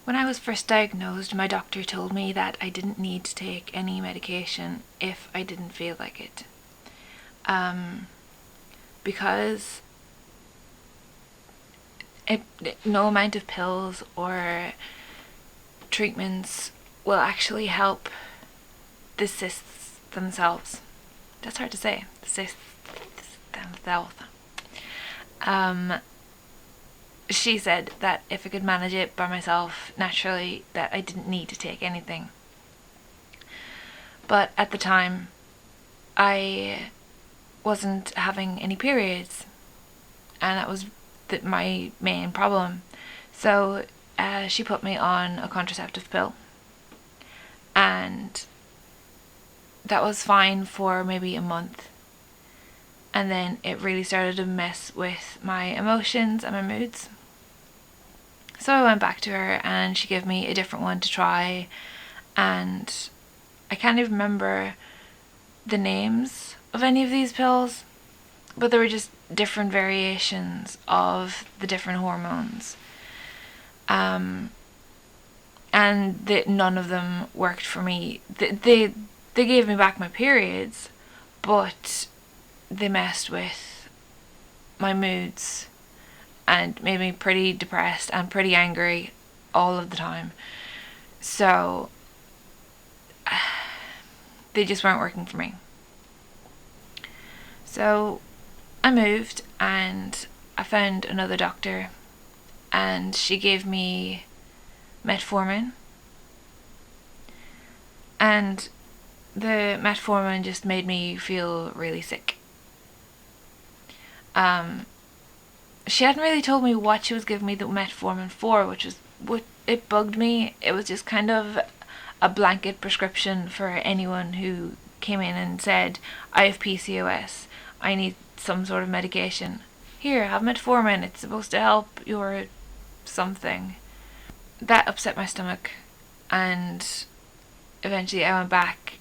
When I was first diagnosed, my doctor told me that I didn't need to take any medication if I didn't feel like it. Because no amount of pills or treatments will actually help the cysts themselves. That's hard to say. The cysts themselves. She said that if I could manage it by myself naturally, that I didn't need to take anything. But at the time, I wasn't having any periods, and that was my main problem. So she put me on a contraceptive pill, and that was fine for maybe a month. And then it really started to mess with my emotions and my moods. So I went back to her and she gave me a different one to try, and I can't even remember the names of any of these pills, but they were just different variations of the different hormones. And none of them worked for me. They gave me back my periods, but they messed with my moods and made me pretty depressed and pretty angry all of the time. So they just weren't working for me. So I moved and I found another doctor, and she gave me metformin, and the metformin just made me feel really sick. She hadn't really told me what she was giving me the metformin for, which was what it bugged me. It was just kind of a blanket prescription for anyone who came in and said, I have PCOS, I need some sort of medication. Here, have metformin, it's supposed to help your something. That upset my stomach, and eventually I went back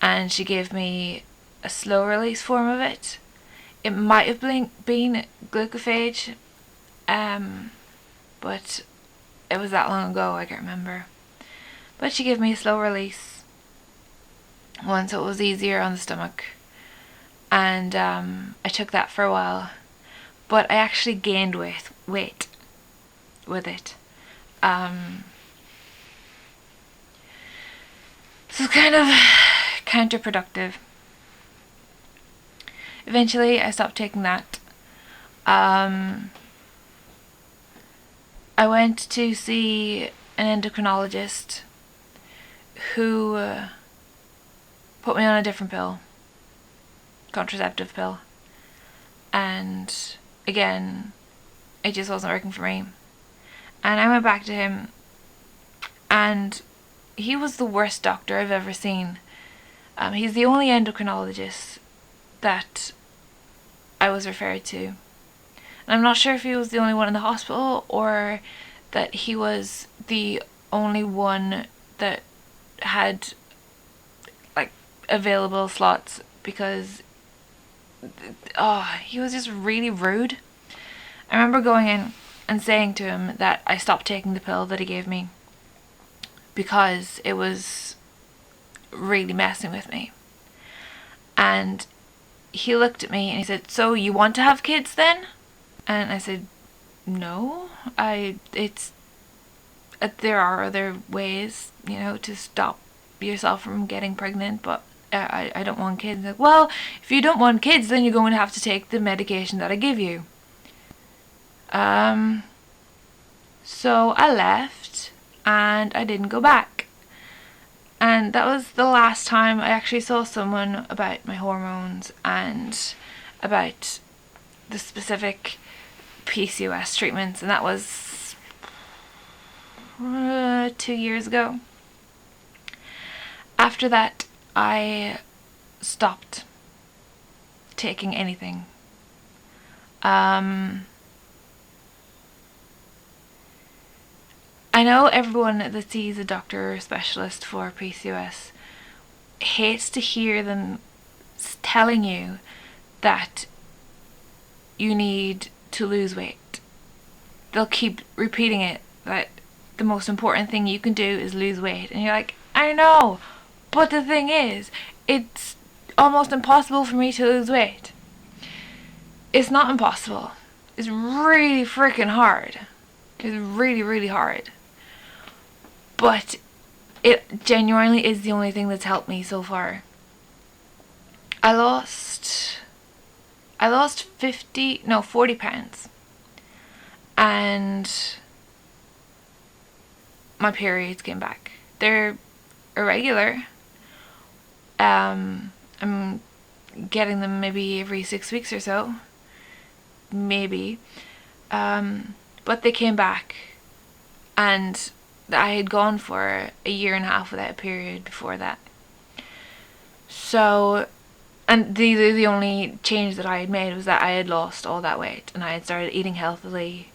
and she gave me a slow release form of it. It might have been glucophage, but it was that long ago, I can't remember. But she gave me a slow release one, so it was easier on the stomach. And I took that for a while, but I actually gained weight with it. So it's kind of counterproductive. Eventually, I stopped taking that. I went to see an endocrinologist who put me on a different pill, contraceptive pill, and again, it just wasn't working for me. And I went back to him, and he was the worst doctor I've ever seen. He's the only endocrinologist that I was referred to. And I'm not sure if he was the only one in the hospital or that he was the only one that had like available slots, because he was just really rude. I remember going in and saying to him that I stopped taking the pill that he gave me because it was really messing with me. And he looked at me and he said, so you want to have kids then? And I said, no, there are other ways, to stop yourself from getting pregnant, but I don't want kids. Like, well, if you don't want kids, then you're going to have to take the medication that I give you. So I left and I didn't go back. And that was the last time I actually saw someone about my hormones and about the specific PCOS treatments, and that was 2 years ago. After that, I stopped taking anything. I know everyone that sees a doctor or specialist for PCOS hates to hear them telling you that you need to lose weight. They'll keep repeating it, that the most important thing you can do is lose weight. And you're like, I know, but the thing is, it's almost impossible for me to lose weight. It's not impossible. It's really freaking hard. It's really, really hard. But it genuinely is the only thing that's helped me so far. I lost 40 pounds. And my periods came back. They're irregular. I'm getting them maybe every 6 weeks or so. Maybe. But they came back. And I had gone for a year and a half without a period before that. So, and the only change that I had made was that I had lost all that weight and I had started eating healthily.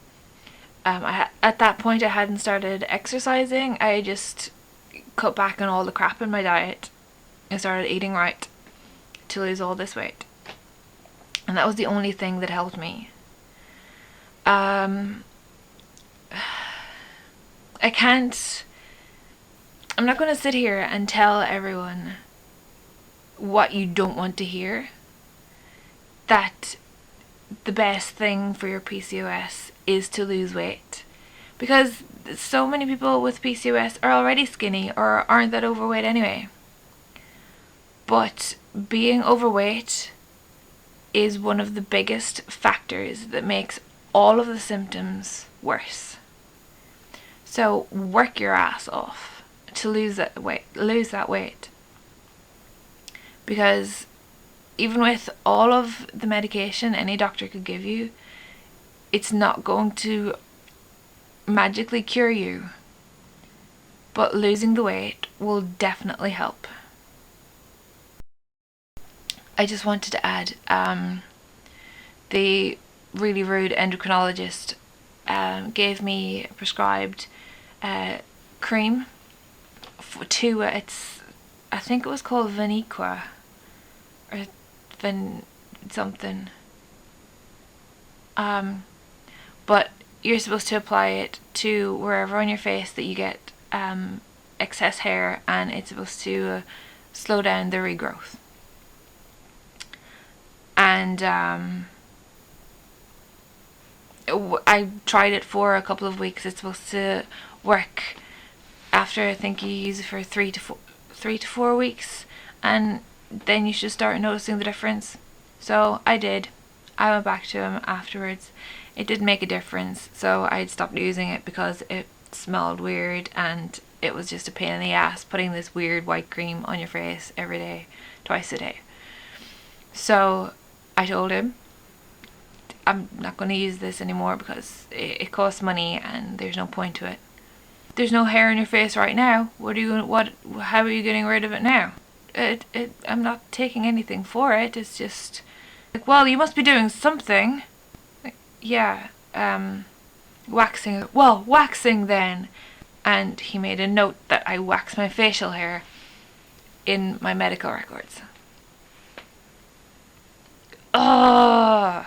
At that point I hadn't started exercising. I just cut back on all the crap in my diet and started eating right to lose all this weight. And that was the only thing that helped me. I'm not going to sit here and tell everyone what you don't want to hear. That the best thing for your PCOS is to lose weight. Because so many people with PCOS are already skinny or aren't that overweight anyway. But being overweight is one of the biggest factors that makes all of the symptoms worse. So work your ass off to lose that weight. Because even with all of the medication any doctor could give you, it's not going to magically cure you. But losing the weight will definitely help. I just wanted to add, the really rude endocrinologist gave me prescribed cream I think it was called Vaniqua or something. But you're supposed to apply it to wherever on your face that you get excess hair, and it's supposed to slow down the regrowth. And I tried it for a couple of weeks. It's supposed to work after, I think you use it for 3 to 4 weeks, and then you should start noticing the difference. So I did. I went back to him afterwards. It did make a difference, so I had stopped using it because it smelled weird and it was just a pain in the ass putting this weird white cream on your face every day, twice a day. So I told him, I'm not going to use this anymore because it costs money and there's no point to it. There's no hair on your face right now. How are you getting rid of it now? I'm not taking anything for it. It's just like, well, you must be doing something. Like, yeah, waxing. Well, waxing then. And he made a note that I wax my facial hair in my medical records. Ugh.